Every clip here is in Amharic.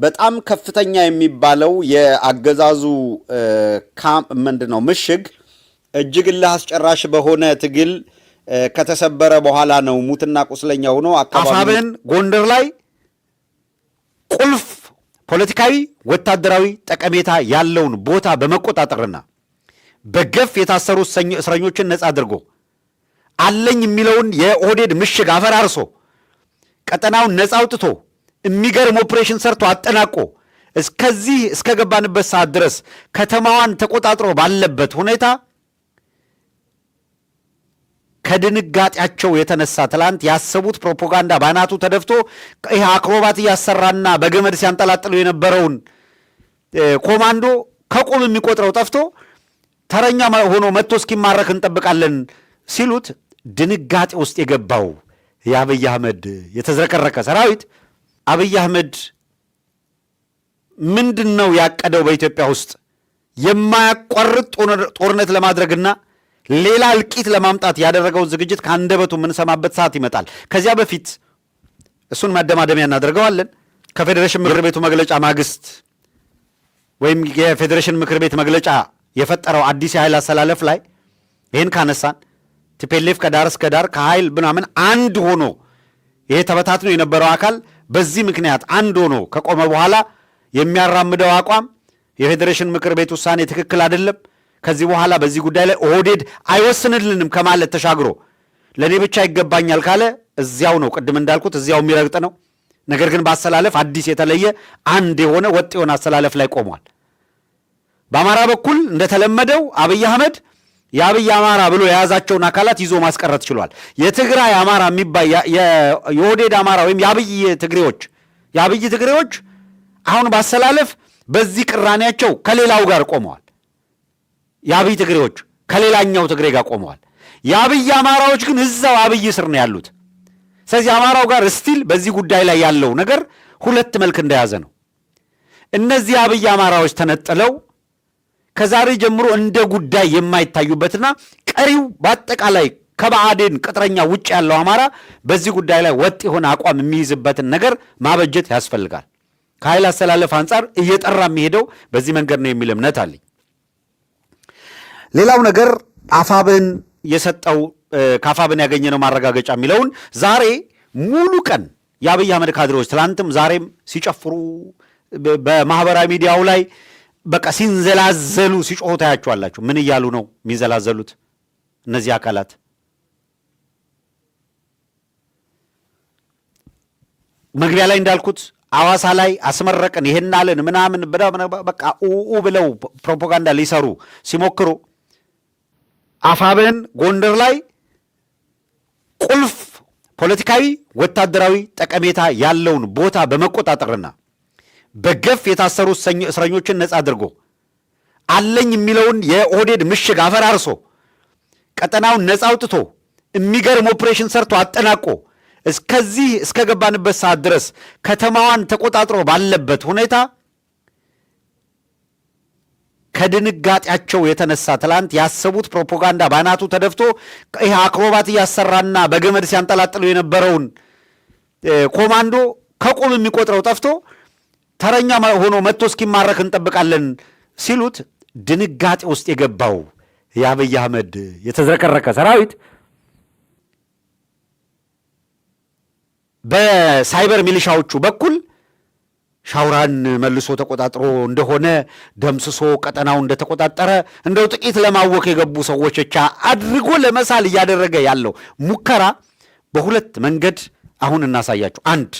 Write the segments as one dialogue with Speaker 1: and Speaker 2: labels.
Speaker 1: በጣም ከፍተኛ የሚባለው የአገዛዙ ምንድነው ምሽግ እጅግ አስጨራሽ በሆነ ትግል ከተሰበረ በኋላ ነው ሙትና ቁስለኛ ሆኖ
Speaker 2: አፋብን ጎንደር ላይ ቁልፍ ፖለቲካዊ ወታደራዊ ጠቀሜታ ያለውን ቦታ በመቆጣጠርና በገፍ የታሰሩ እስረኞችን ነጻ አድርጎ አለኝ የሚለውን የኦህዴድ ምሽግ አፈራርሶ ቀጠናውን ነጻ አውጥቶ የሚገርም ኦፕሬሽን ሰርቶ አጠናቆ እስከዚህ እስከገባንበት ሰዓት ድረስ ከተማዋን ተቆጣጥሮ ባለበት ሁኔታ ከድንጋጤያቸው የተነሳ ትላንት ያሰቡት ፕሮፓጋንዳ ባናቱ ተደፍቶ ይሄ አክሮባት እያሰራና በገመድ ሲያንጠላጥሉ የነበረውን ኮማንዶ ከቁም የሚቆጥረው ጠፍቶ ተረኛ ሆኖ መጥቶ እስኪማረክ እንጠብቃለን ሲሉት ድንጋጤ ውስጥ የገባው የአብይ አህመድ የተዝረከረከ ሰራዊት አብይ አህመድ ምንድነው ያቀደው? በኢትዮጵያ ውስጥ የማያቋርጥ ጦርነት ለማድረግና ሌላ እልቂት ለማምጣት ያደረገውን ዝግጅት ከአንደበቱ የምንሰማበት ሰዓት ይመጣል። ከዚያ በፊት እሱን ማደማደሚያ እናደርገዋለን። ከፌዴሬሽን ምክር ቤቱ መግለጫ ማግስት ወይም የፌዴሬሽን ምክር ቤት መግለጫ የፈጠረው አዲስ የኃይል አሰላለፍ ላይ ይህን ካነሳን ቲፔሌፍ ከዳር እስከ ዳር ከኃይል ምናምን አንድ ሆኖ ይሄ ተበታትኖ የነበረው አካል በዚህ ምክንያት አንድ ሆኖ ከቆመ በኋላ የሚያራምደው አቋም የፌዴሬሽን ምክር ቤት ውሳኔ ትክክል አይደለም፣ ከዚህ በኋላ በዚህ ጉዳይ ላይ ኦህዴድ አይወስንልንም ከማለት ተሻግሮ ለእኔ ብቻ ይገባኛል ካለ እዚያው ነው፣ ቅድም እንዳልኩት እዚያው የሚረግጥ ነው። ነገር ግን በአሰላለፍ አዲስ የተለየ አንድ የሆነ ወጥ የሆነ አሰላለፍ ላይ ቆሟል። በአማራ በኩል እንደተለመደው አብይ አህመድ የአብይ አማራ ብሎ የያዛቸውን አካላት ይዞ ማስቀረት ችሏል። የትግራይ አማራ የሚባል የኦህዴድ አማራ ወይም የአብይ ትግሬዎች አሁን ባሰላለፍ በዚህ ቅራኔያቸው ከሌላው ጋር ቆመዋል። የአብይ ትግሬዎች ከሌላኛው ትግሬ ጋር ቆመዋል። የአብይ አማራዎች ግን እዛው አብይ ስር ነው ያሉት። ስለዚህ አማራው ጋር ስቲል በዚህ ጉዳይ ላይ ያለው ነገር ሁለት መልክ እንደያዘ ነው። እነዚህ አብይ አማራዎች ተነጥለው ከዛሬ ጀምሮ እንደ ጉዳይ የማይታዩበትና ቀሪው በአጠቃላይ ከብአዴን ቅጥረኛ ውጭ ያለው አማራ በዚህ ጉዳይ ላይ ወጥ የሆነ አቋም የሚይዝበትን ነገር ማበጀት ያስፈልጋል። ከኃይል አሰላለፍ አንጻር እየጠራ የሚሄደው በዚህ መንገድ ነው የሚል እምነት አለኝ። ሌላው ነገር አፋብን የሰጠው ከአፋብን ያገኘነው ማረጋገጫ የሚለውን ዛሬ ሙሉ ቀን የአብይ አህመድ ካድሬዎች ትላንትም ዛሬም ሲጨፍሩ በማህበራዊ ሚዲያው ላይ በቃ ሲንዘላዘሉ ሲጮሁ ታያችኋላችሁ። ምን እያሉ ነው የሚንዘላዘሉት እነዚህ አካላት? መግቢያ ላይ እንዳልኩት አዋሳ ላይ አስመረቅን ይሄን አለን ምናምን በቃ ብለው ፕሮፓጋንዳ ሊሰሩ ሲሞክሩ አፋብን ጎንደር ላይ ቁልፍ ፖለቲካዊ ወታደራዊ ጠቀሜታ ያለውን ቦታ በመቆጣጠርና በገፍ የታሰሩ እስረኞችን ነጻ አድርጎ አለኝ የሚለውን የኦህዴድ ምሽግ አፈራርሶ ቀጠናውን ነጻ አውጥቶ የሚገርም ኦፕሬሽን ሰርቶ አጠናቆ እስከዚህ እስከገባንበት ሰዓት ድረስ ከተማዋን ተቆጣጥሮ ባለበት ሁኔታ ከድንጋጤያቸው የተነሳ ትላንት ያሰቡት ፕሮፓጋንዳ ባናቱ ተደፍቶ ይሄ አክሮባት እያሰራና በገመድ ሲያንጠላጥሉ የነበረውን ኮማንዶ ከቁም የሚቆጥረው ጠፍቶ ተረኛ ሆኖ መጥቶ እስኪማረክ እንጠብቃለን ሲሉት ድንጋጤ ውስጥ የገባው የአብይ አህመድ የተዝረከረከ ሰራዊት በሳይበር ሚሊሻዎቹ በኩል ሻውራን መልሶ ተቆጣጥሮ እንደሆነ ደምስሶ ቀጠናው እንደተቆጣጠረ እንደው ጥቂት ለማወክ የገቡ ሰዎች ብቻ አድርጎ ለመሳል እያደረገ ያለው ሙከራ በሁለት መንገድ አሁን እናሳያችሁ። አንድ፣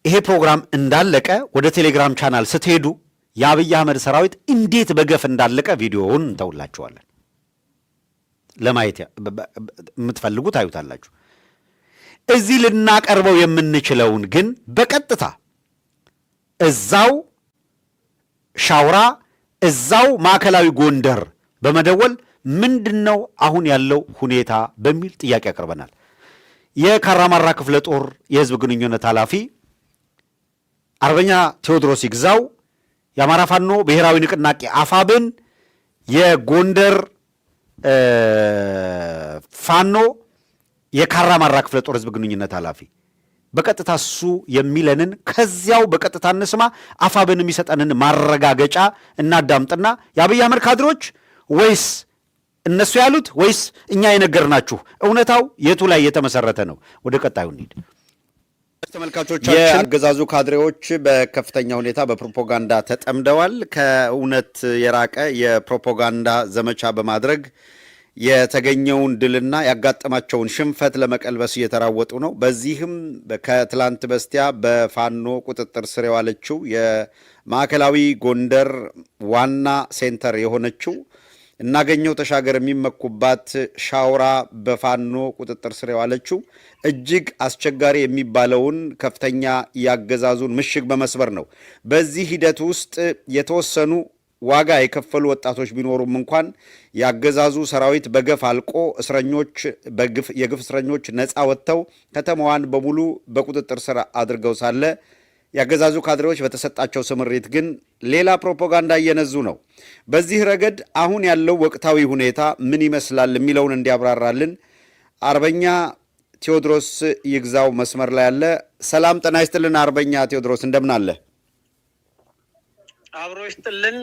Speaker 2: ይሄ ፕሮግራም እንዳለቀ ወደ ቴሌግራም ቻናል ስትሄዱ የአብይ አህመድ ሰራዊት እንዴት በገፍ እንዳለቀ ቪዲዮውን እንተውላችኋለን። ለማየት የምትፈልጉ ታዩታላችሁ። እዚህ ልናቀርበው የምንችለውን ግን በቀጥታ እዛው ሻውራ እዛው ማዕከላዊ ጎንደር በመደወል ምንድነው አሁን ያለው ሁኔታ በሚል ጥያቄ ያቀርበናል። የካራማራ ክፍለ ጦር የህዝብ ግንኙነት ኃላፊ አርበኛ ቴዎድሮስ ይግዛው የአማራ ፋኖ ብሔራዊ ንቅናቄ አፋብን የጎንደር ፋኖ የካራማራ ክፍለ ጦር ህዝብ ግንኙነት ኃላፊ በቀጥታ እሱ የሚለንን ከዚያው በቀጥታ እንስማ። አፋብን የሚሰጠንን ማረጋገጫ እናዳምጥና የአብይ አህመድ ካድሮች ወይስ እነሱ ያሉት ወይስ እኛ የነገርናችሁ እውነታው የቱ ላይ የተመሰረተ ነው? ወደ ቀጣዩ እንሂድ።
Speaker 1: ተመልካቾቻችን፣ የአገዛዙ ካድሬዎች በከፍተኛ ሁኔታ በፕሮፓጋንዳ ተጠምደዋል። ከእውነት የራቀ የፕሮፓጋንዳ ዘመቻ በማድረግ የተገኘውን ድልና ያጋጠማቸውን ሽንፈት ለመቀልበስ እየተራወጡ ነው። በዚህም ከትላንት በስቲያ በፋኖ ቁጥጥር ስር የዋለችው የማዕከላዊ ጎንደር ዋና ሴንተር የሆነችው እናገኘው ተሻገር የሚመኩባት ሻውራ በፋኖ ቁጥጥር ስር የዋለችው እጅግ አስቸጋሪ የሚባለውን ከፍተኛ ያገዛዙን ምሽግ በመስበር ነው። በዚህ ሂደት ውስጥ የተወሰኑ ዋጋ የከፈሉ ወጣቶች ቢኖሩም እንኳን ያገዛዙ ሰራዊት በገፍ አልቆ እስረኞች የግፍ እስረኞች ነፃ ወጥተው ከተማዋን በሙሉ በቁጥጥር ስር አድርገው ሳለ ያገዛዙ ካድሬዎች በተሰጣቸው ስምሪት ግን ሌላ ፕሮፓጋንዳ እየነዙ ነው። በዚህ ረገድ አሁን ያለው ወቅታዊ ሁኔታ ምን ይመስላል የሚለውን እንዲያብራራልን አርበኛ ቴዎድሮስ ይግዛው መስመር ላይ አለ። ሰላም ጤና ይስጥልን አርበኛ ቴዎድሮስ፣ እንደምን አለ?
Speaker 3: አብሮ ይስጥልን።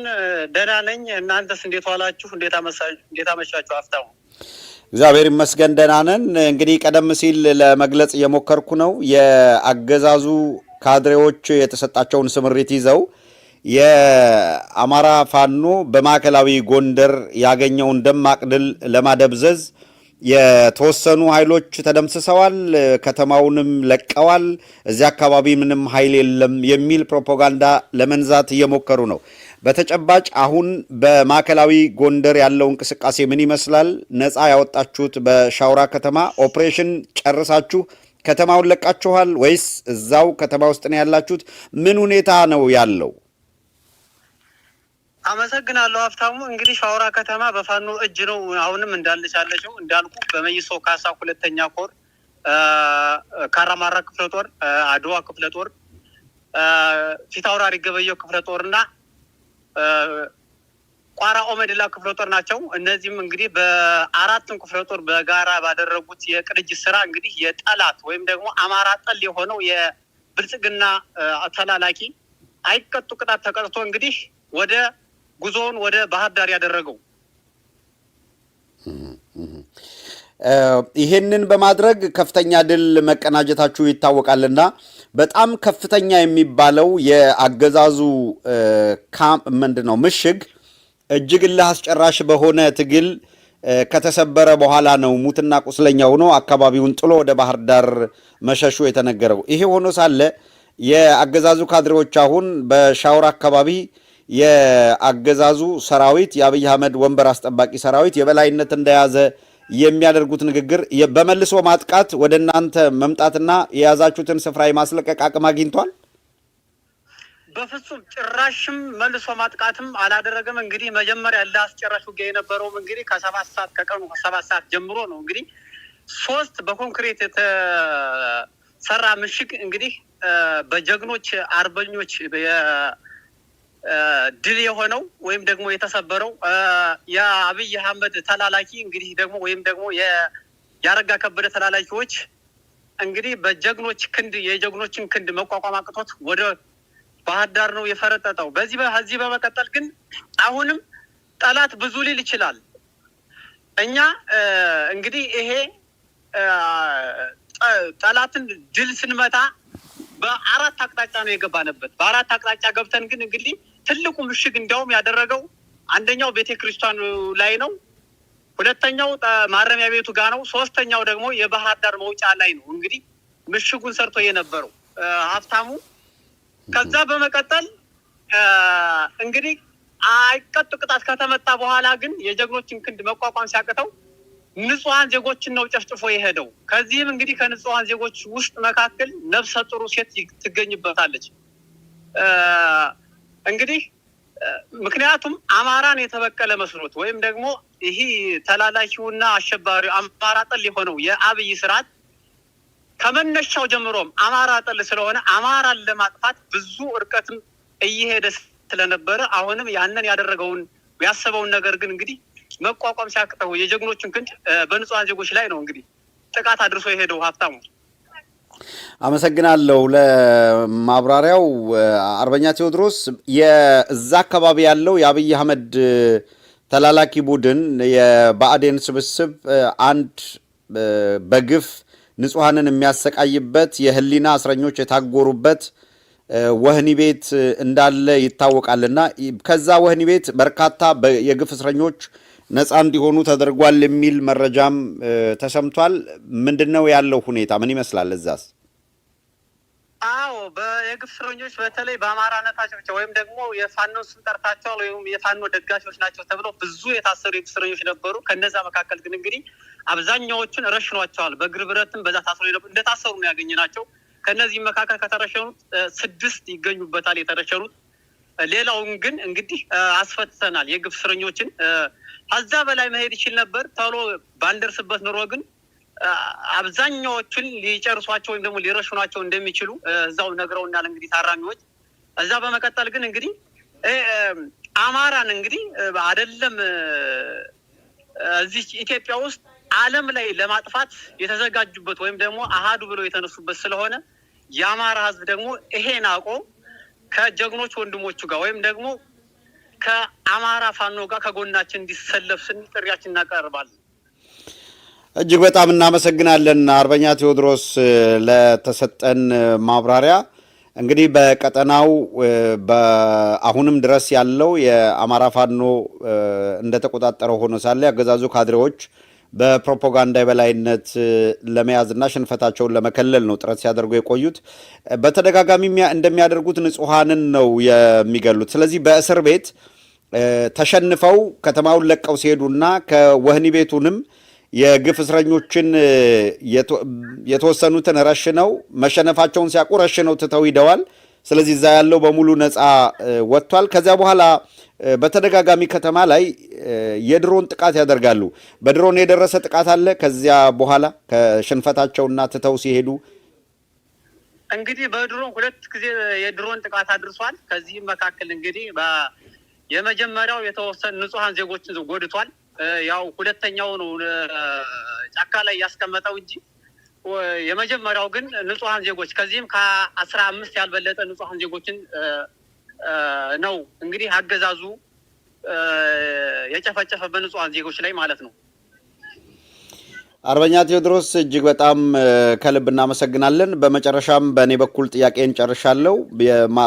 Speaker 3: ደህና ነኝ። እናንተስ እንዴት ዋላችሁ? እንዴት አመሻችሁ? አፍታው
Speaker 1: እግዚአብሔር ይመስገን ደህና ነን። እንግዲህ ቀደም ሲል ለመግለጽ እየሞከርኩ ነው። የአገዛዙ ካድሬዎች የተሰጣቸውን ስምሪት ይዘው የአማራ ፋኖ በማዕከላዊ ጎንደር ያገኘውን ደማቅ ድል ለማደብዘዝ የተወሰኑ ኃይሎች ተደምስሰዋል፣ ከተማውንም ለቀዋል፣ እዚያ አካባቢ ምንም ኃይል የለም የሚል ፕሮፓጋንዳ ለመንዛት እየሞከሩ ነው። በተጨባጭ አሁን በማዕከላዊ ጎንደር ያለው እንቅስቃሴ ምን ይመስላል? ነፃ ያወጣችሁት በሻውራ ከተማ ኦፕሬሽን ጨርሳችሁ ከተማውን ለቃችኋል ወይስ እዛው ከተማ ውስጥ ነው ያላችሁት? ምን ሁኔታ ነው ያለው?
Speaker 3: አመሰግናለሁ ሀብታሙ። እንግዲህ ሻውራ ከተማ በፋኖ እጅ ነው አሁንም እንዳለች ያለችው። እንዳልኩ በመይሶ ካሳ ሁለተኛ ኮር ካራማራ ክፍለ ጦር፣ አድዋ ክፍለ ጦር፣ ፊታውራሪ ገበየው ክፍለ ጦርና ቋራ ኦመድላ ክፍለ ጦር ናቸው። እነዚህም እንግዲህ በአራቱም ክፍለ ጦር በጋራ ባደረጉት የቅንጅት ስራ እንግዲህ የጠላት ወይም ደግሞ አማራ ጠል የሆነው የብልጽግና ተላላኪ አይቀጡ ቅጣት ተቀጥቶ እንግዲህ ወደ ጉዞውን ወደ ባህር ዳር ያደረገው።
Speaker 1: ይሄንን በማድረግ ከፍተኛ ድል መቀናጀታችሁ ይታወቃልና በጣም ከፍተኛ የሚባለው የአገዛዙ ምሽግ እጅግ እልህ አስጨራሽ በሆነ ትግል ከተሰበረ በኋላ ነው ሙትና ቁስለኛ ሆኖ አካባቢውን ጥሎ ወደ ባህር ዳር መሸሹ የተነገረው። ይሄ ሆኖ ሳለ የአገዛዙ ካድሬዎች አሁን በሻውራ አካባቢ የአገዛዙ ሰራዊት የአብይ አህመድ ወንበር አስጠባቂ ሰራዊት የበላይነት እንደያዘ የሚያደርጉት ንግግር በመልሶ ማጥቃት ወደ እናንተ መምጣትና የያዛችሁትን ስፍራ የማስለቀቅ አቅም አግኝቷል?
Speaker 3: በፍጹም ጭራሽም መልሶ ማጥቃትም አላደረገም። እንግዲህ መጀመሪያ ለአስጨራሽ ውጊያ የነበረውም እንግዲህ ከቀኑ 7 ሰዓት ጀምሮ ነው። እንግዲህ 3 በኮንክሪት የተሰራ ምሽግ እንግዲህ በጀግኖች አርበኞች ድል የሆነው ወይም ደግሞ የተሰበረው የአብይ አህመድ ተላላኪ እንግዲህ ደግሞ ወይም ደግሞ ያረጋ ከበደ ተላላኪዎች እንግዲህ በጀግኖች ክንድ የጀግኖችን ክንድ መቋቋም አቅቶት ወደ ባህር ዳር ነው የፈረጠጠው። በዚህ በመቀጠል ግን አሁንም ጠላት ብዙ ሊል ይችላል። እኛ እንግዲህ ይሄ ጠላትን ድል ስንመታ በአራት አቅጣጫ ነው የገባንበት። በአራት አቅጣጫ ገብተን ግን እንግዲህ ትልቁ ምሽግ እንዲያውም ያደረገው አንደኛው ቤተክርስቲያኑ ላይ ነው፣ ሁለተኛው ማረሚያ ቤቱ ጋር ነው፣ ሶስተኛው ደግሞ የባህር ዳር መውጫ ላይ ነው እንግዲህ ምሽጉን ሰርቶ የነበረው ሀብታሙ። ከዛ በመቀጠል እንግዲህ አይቀጡ ቅጣት ከተመጣ በኋላ ግን የጀግኖችን ክንድ መቋቋም ሲያቅተው ንጹሃን ዜጎችን ነው ጨፍጭፎ የሄደው። ከዚህም እንግዲህ ከንጹሃን ዜጎች ውስጥ መካከል ነፍሰ ጡር ሴት ትገኝበታለች። እንግዲህ ምክንያቱም አማራን የተበቀለ መስሎት ወይም ደግሞ ይሄ ተላላኪውና አሸባሪው አማራ ጠል የሆነው የአብይ ስርዓት ከመነሻው ጀምሮም አማራ ጠል ስለሆነ አማራን ለማጥፋት ብዙ እርቀትም እየሄደ ስለነበረ አሁንም ያንን ያደረገውን ያሰበውን ነገር ግን እንግዲህ መቋቋም ሲያቅተው የጀግኖችን ክንድ በንጹሃን ዜጎች ላይ ነው እንግዲህ ጥቃት አድርሶ የሄደው ሀብታሙ።
Speaker 1: አመሰግናለሁ ለማብራሪያው አርበኛ ቴዎድሮስ። የዛ አካባቢ ያለው የአብይ አህመድ ተላላኪ ቡድን የብአዴን ስብስብ አንድ በግፍ ንጹሐንን የሚያሰቃይበት የህሊና እስረኞች የታጎሩበት ወህኒ ቤት እንዳለ ይታወቃልና ከዛ ወህኒ ቤት በርካታ የግፍ እስረኞች ነፃ እንዲሆኑ ተደርጓል የሚል መረጃም ተሰምቷል። ምንድነው ያለው ሁኔታ? ምን ይመስላል እዛስ?
Speaker 3: አዎ የግፍ እስረኞች በተለይ በአማራነታቸው ወይም ደግሞ የፋኖ ስም ጠርታቸዋል ወይም የፋኖ ደጋፊዎች ናቸው ተብለው ብዙ የታሰሩ የግፍ እስረኞች ነበሩ። ከነዛ መካከል ግን እንግዲህ አብዛኛዎቹን ረሽኗቸዋል። በእግር ብረትም በዛ ታስሮ እንደታሰሩ ነው ያገኘናቸው። ከነዚህ መካከል ከተረሸኑት 6 ይገኙበታል የተረሸኑት። ሌላውን ግን እንግዲህ አስፈትተናል የግፍ እስረኞችን። ከዛ በላይ መሄድ ይችል ነበር ቶሎ ባንደርስበት ኑሮ ግን አብዛኛዎቹን ሊጨርሷቸው ወይም ደግሞ ሊረሽኗቸው እንደሚችሉ እዛው ነግረውናል እንግዲህ ታራሚዎች። እዛ በመቀጠል ግን እንግዲህ አማራን እንግዲህ አይደለም እዚህ ኢትዮጵያ ውስጥ ዓለም ላይ ለማጥፋት የተዘጋጁበት ወይም ደግሞ አሃዱ ብለው የተነሱበት ስለሆነ የአማራ ሕዝብ ደግሞ ይሄን አውቆ ከጀግኖች ወንድሞቹ ጋር ወይም ደግሞ ከአማራ ፋኖ ጋር ከጎናችን እንዲሰለፍ ስንል ጥሪያችን እናቀርባለን።
Speaker 1: እጅግ በጣም እናመሰግናለን አርበኛ ቴዎድሮስ ለተሰጠን ማብራሪያ። እንግዲህ በቀጠናው አሁንም ድረስ ያለው የአማራ ፋኖ እንደተቆጣጠረው ሆኖ ሳለ ያገዛዙ ካድሬዎች በፕሮፓጋንዳ የበላይነት ለመያዝና ሽንፈታቸውን ለመከለል ነው ጥረት ሲያደርጉ የቆዩት። በተደጋጋሚ እንደሚያደርጉት ንጹሐንን ነው የሚገሉት። ስለዚህ በእስር ቤት ተሸንፈው ከተማውን ለቀው ሲሄዱና ከወህኒ ቤቱንም የግፍ እስረኞችን የተወሰኑትን ረሽነው መሸነፋቸውን ሲያውቁ ረሽነው ትተው ሂደዋል። ስለዚህ እዛ ያለው በሙሉ ነፃ ወጥቷል። ከዚያ በኋላ በተደጋጋሚ ከተማ ላይ የድሮን ጥቃት ያደርጋሉ። በድሮን የደረሰ ጥቃት አለ። ከዚያ በኋላ ከሽንፈታቸውና ትተው ሲሄዱ
Speaker 3: እንግዲህ በድሮን 2 ጊዜ የድሮን ጥቃት አድርሷል። ከዚህም መካከል እንግዲህ የመጀመሪያው የተወሰኑ ንጹሐን ዜጎችን ጎድቷል። ያው ሁለተኛው ነው ጫካ ላይ ያስቀመጠው እንጂ የመጀመሪያው ግን ንጹሐን ዜጎች ከዚህም ከ15 ያልበለጠ ንጹሐን ዜጎችን ነው እንግዲህ አገዛዙ የጨፈጨፈ በንጹሐን ዜጎች ላይ ማለት ነው።
Speaker 1: አርበኛ ቴዎድሮስ እጅግ በጣም ከልብ እናመሰግናለን። በመጨረሻም በእኔ በኩል ጥያቄን ጨርሻለሁ።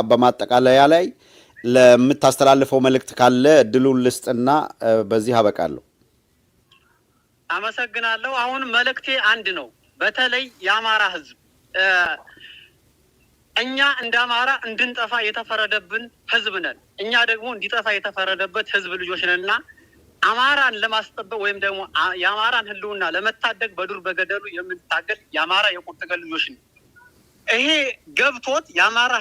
Speaker 1: በማጠቃለያ ላይ ለምታስተላልፈው መልእክት ካለ እድሉን ልስጥና በዚህ አበቃለሁ።
Speaker 3: አመሰግናለሁ። አሁን መልእክቴ አንድ ነው። በተለይ የአማራ ሕዝብ እኛ እንደ አማራ እንድንጠፋ የተፈረደብን ሕዝብ ነን። እኛ ደግሞ እንዲጠፋ የተፈረደበት ሕዝብ ልጆች ነንና አማራን ለማስጠበቅ ወይም ደግሞ የአማራን ሕልውና ለመታደግ በዱር በገደሉ የምንታገል የአማራ የቁርጥ ቀን ልጆች ነን። ይሄ ገብቶት የአማራ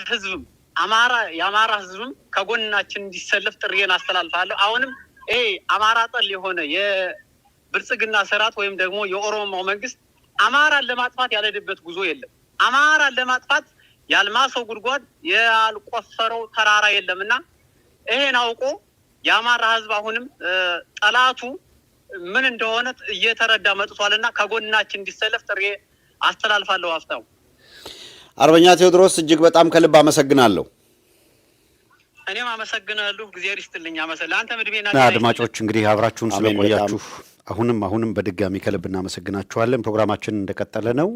Speaker 3: ሕዝብም ከጎናችን እንዲሰለፍ ጥሪዬን አስተላልፋለሁ። አሁንም ይሄ አማራ ጠል የሆነ የብልጽግና ስርዓት ወይም ደግሞ የኦሮሞ መንግስት አማራን ለማጥፋት ያልሄደበት ጉዞ የለም። አማራን ለማጥፋት ያልማሰው ጉድጓድ ያልቆፈረው ተራራ የለምና ይሄን አውቆ የአማራ ሕዝብ አሁንም ጠላቱ ምን እንደሆነ እየተረዳ መጥቷልና ከጎናችን እንዲሰለፍ ጥሪ አስተላልፋለሁ። ሀፍታው
Speaker 1: አርበኛ ቴዎድሮስ እጅግ በጣም ከልብ አመሰግናለሁ።
Speaker 3: እኔም አመሰግናለሁ። እግዚአብሔር ይስጥልኝ። ለአንተ ምድቤና
Speaker 2: አድማጮች እንግዲህ አብራችሁን ስለቆያችሁ አሁንም በድጋሚ ከልብ እናመሰግናችኋለን። ፕሮግራማችን እንደቀጠለ ነው።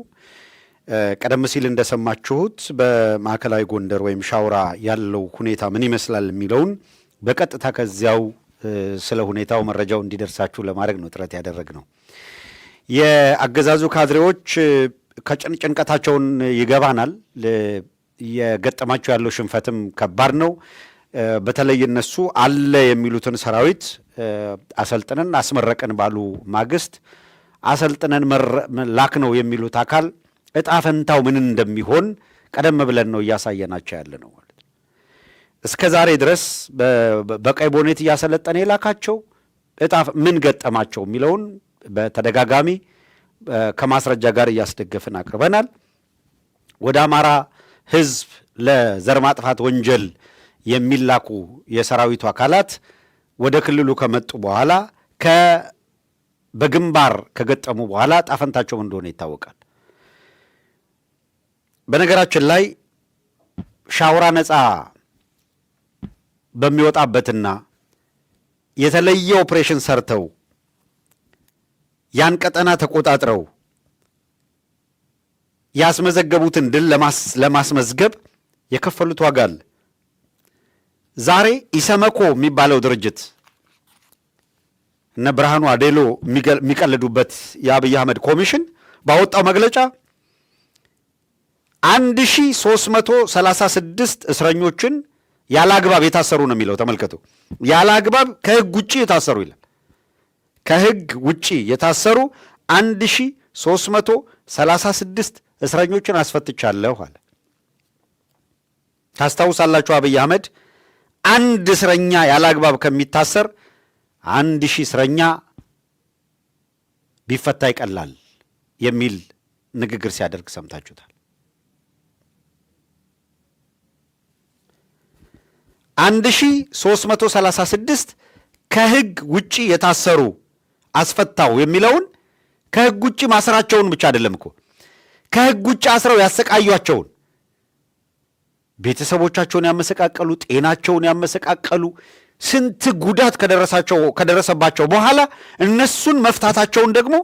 Speaker 2: ቀደም ሲል እንደሰማችሁት በማዕከላዊ ጎንደር ወይም ሻውራ ያለው ሁኔታ ምን ይመስላል የሚለውን በቀጥታ ከዚያው ስለ ሁኔታው መረጃው እንዲደርሳችሁ ለማድረግ ነው ጥረት ያደረግነው። የአገዛዙ ካድሬዎች ከጭንቀታቸውን ይገባናል። የገጠማቸው ያለው ሽንፈትም ከባድ ነው። በተለይ እነሱ አለ የሚሉትን ሰራዊት አሰልጥነን አስመረቅን ባሉ ማግስት አሰልጥነን ላክ ነው የሚሉት አካል እጣ ፈንታው ምን እንደሚሆን ቀደም ብለን ነው እያሳየናቸው ያለ ነው ማለት ነው። እስከ ዛሬ ድረስ በቀይ ቦኔት እያሰለጠነ የላካቸው እጣ ምን ገጠማቸው የሚለውን በተደጋጋሚ ከማስረጃ ጋር እያስደገፍን አቅርበናል። ወደ አማራ ሕዝብ ለዘር ማጥፋት ወንጀል የሚላኩ የሰራዊቱ አካላት ወደ ክልሉ ከመጡ በኋላ በግንባር ከገጠሙ በኋላ ጣፈንታቸው እንደሆነ ይታወቃል። በነገራችን ላይ ሻውራ ነፃ በሚወጣበትና የተለየ ኦፕሬሽን ሰርተው ያን ቀጠና ተቆጣጥረው ያስመዘገቡትን ድል ለማስመዝገብ የከፈሉት ዋጋ አለ። ዛሬ ኢሰመኮ የሚባለው ድርጅት እነ ብርሃኑ አዴሎ የሚቀልዱበት የአብይ አህመድ ኮሚሽን ባወጣው መግለጫ 1336 እስረኞችን ያለ አግባብ የታሰሩ ነው የሚለው። ተመልከቱ። ያለ አግባብ ከህግ ውጪ የታሰሩ ይላል። ከህግ ውጪ የታሰሩ 1336 እስረኞችን አስፈትቻለሁ አለ። ታስታውሳላችሁ አብይ አህመድ አንድ እስረኛ ያለ አግባብ ከሚታሰር 1000 እስረኛ ቢፈታ ይቀላል የሚል ንግግር ሲያደርግ ሰምታችሁታል። 1336 ከህግ ውጪ የታሰሩ አስፈታው የሚለውን ከህግ ውጪ ማሰራቸውን ብቻ አይደለም እኮ ከህግ ውጪ አስረው ያሰቃዩቸውን ቤተሰቦቻቸውን ያመሰቃቀሉ፣ ጤናቸውን ያመሰቃቀሉ፣ ስንት ጉዳት ከደረሰባቸው በኋላ እነሱን መፍታታቸውን ደግሞ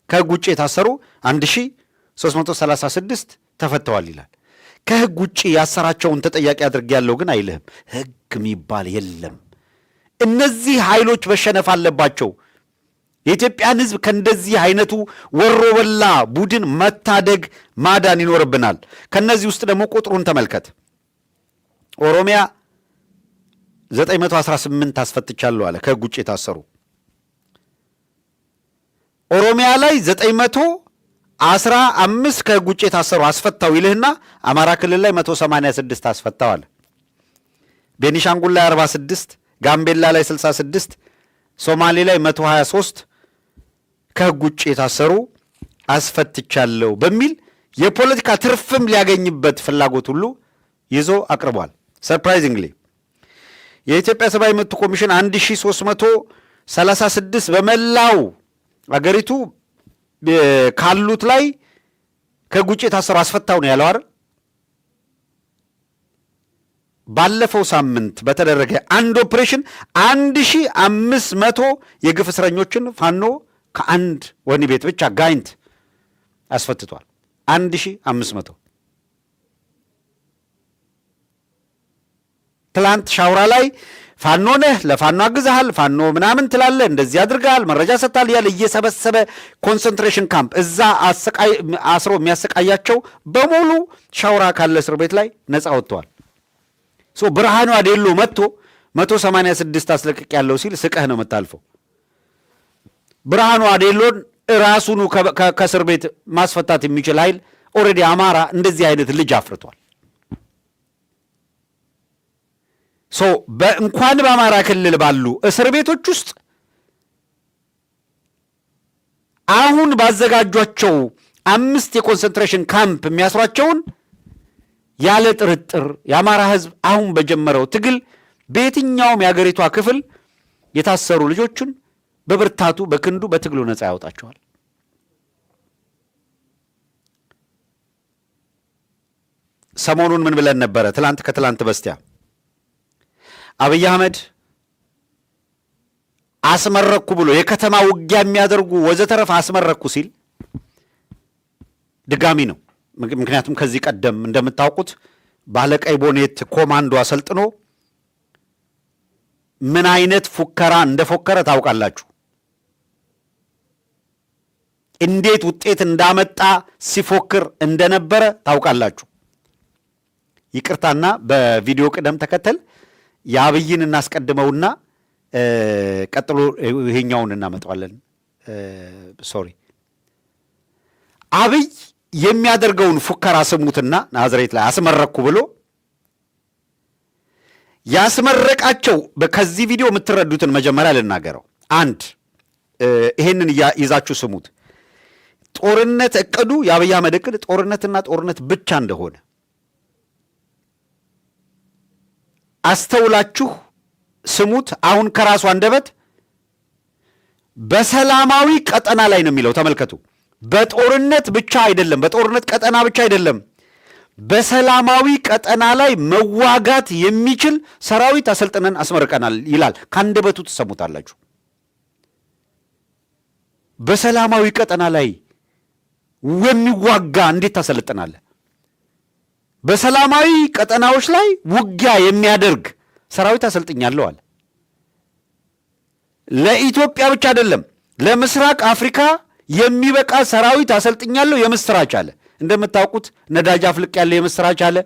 Speaker 2: ከህግ ውጪ የታሰሩ 1336 ተፈተዋል ይላል። ከህግ ውጪ ያሰራቸውን ተጠያቂ አድርጌያለሁ ግን አይልህም። ህግ የሚባል የለም። እነዚህ ኃይሎች መሸነፍ አለባቸው። የኢትዮጵያን ህዝብ ከእንደዚህ አይነቱ ወሮ በላ ቡድን መታደግ ማዳን ይኖርብናል። ከነዚህ ውስጥ ደግሞ ቁጥሩን ተመልከት። ኦሮሚያ 918 አስፈትቻለሁ አለ ከህግ ውጭ የታሰሩ። ኦሮሚያ ላይ 915 ከህግ ውጭ የታሰሩ አስፈታው ይልህና አማራ ክልል ላይ 186 አስፈታው አለ። ቤኒሻንጉል ላይ 46፣ ጋምቤላ ላይ 66፣ ሶማሌ ላይ 123 ከህግ ውጭ የታሰሩ አስፈትቻለሁ በሚል የፖለቲካ ትርፍም ሊያገኝበት ፍላጎት ሁሉ ይዞ አቅርቧል። ሰርፕራይዚንግሊ የኢትዮጵያ ሰብአዊ መብት ኮሚሽን 1336 በመላው አገሪቱ ካሉት ላይ ከህግ ውጭ የታሰሩ አስፈታው ነው ያለው አይደል? ባለፈው ሳምንት በተደረገ አንድ ኦፕሬሽን 1500 የግፍ እስረኞችን ፋኖ ከአንድ ወህኒ ቤት ብቻ ጋይንት አስፈትቷል። 1500 ትላንት ሻውራ ላይ ፋኖ ነህ፣ ለፋኖ አግዛሃል፣ ፋኖ ምናምን ትላለህ፣ እንደዚህ አድርገሃል፣ መረጃ ሰጥታል እያለ እየሰበሰበ ኮንሰንትሬሽን ካምፕ እዛ አስሮ የሚያሰቃያቸው በሙሉ ሻውራ ካለ እስር ቤት ላይ ነፃ ወጥተዋል። ብርሃኑ አዴሎ መጥቶ 186 አስለቅቅ ያለው ሲል ስቀህ ነው የምታልፈው። ብርሃኑ አዴሎን ራሱኑ ከእስር ቤት ማስፈታት የሚችል ኃይል ኦልሬዲ አማራ እንደዚህ አይነት ልጅ አፍርቷል። እንኳን በአማራ ክልል ባሉ እስር ቤቶች ውስጥ አሁን ባዘጋጇቸው 5 የኮንሰንትሬሽን ካምፕ የሚያስሯቸውን ያለ ጥርጥር የአማራ ህዝብ አሁን በጀመረው ትግል በየትኛውም የአገሪቷ ክፍል የታሰሩ ልጆችን በብርታቱ በክንዱ በትግሉ ነፃ ያወጣቸዋል። ሰሞኑን ምን ብለን ነበረ? ትላንት ከትላንት በስቲያ አብይ አህመድ አስመረኩ ብሎ የከተማ ውጊያ የሚያደርጉ ወዘተረፈ አስመረኩ ሲል ድጋሚ ነው። ምክንያቱም ከዚህ ቀደም እንደምታውቁት ባለቀይ ቦኔት ኮማንዶ አሰልጥኖ ምን አይነት ፉከራ እንደፎከረ ታውቃላችሁ። እንዴት ውጤት እንዳመጣ ሲፎክር እንደነበረ ታውቃላችሁ። ይቅርታና በቪዲዮ ቅደም ተከተል የአብይን እናስቀድመውና ቀጥሎ ይሄኛውን እናመጣዋለን። ሶሪ አብይ የሚያደርገውን ፉከራ ስሙትና ናዝሬት ላይ አስመረኩ ብሎ ያስመረቃቸው ከዚህ ቪዲዮ የምትረዱትን መጀመሪያ ልናገረው። አንድ ይሄንን ይዛችሁ ስሙት። ጦርነት እቅዱ የአብይ አህመድ እቅድ ጦርነትና ጦርነት ብቻ እንደሆነ አስተውላችሁ ስሙት። አሁን ከራሱ አንደበት በሰላማዊ ቀጠና ላይ ነው የሚለው። ተመልከቱ። በጦርነት ብቻ አይደለም፣ በጦርነት ቀጠና ብቻ አይደለም፣ በሰላማዊ ቀጠና ላይ መዋጋት የሚችል ሰራዊት አሰልጥነን አስመርቀናል ይላል። ከአንደበቱ ትሰሙታላችሁ። በሰላማዊ ቀጠና ላይ የሚዋጋ እንዴት ታሰለጥናለህ? በሰላማዊ ቀጠናዎች ላይ ውጊያ የሚያደርግ ሰራዊት አሰልጥኛለሁ አለ። ለኢትዮጵያ ብቻ አይደለም፣ ለምስራቅ አፍሪካ የሚበቃ ሰራዊት አሰልጥኛለሁ የምስራች አለ። እንደምታውቁት ነዳጅ አፍልቅ ያለ የምስራች አለ።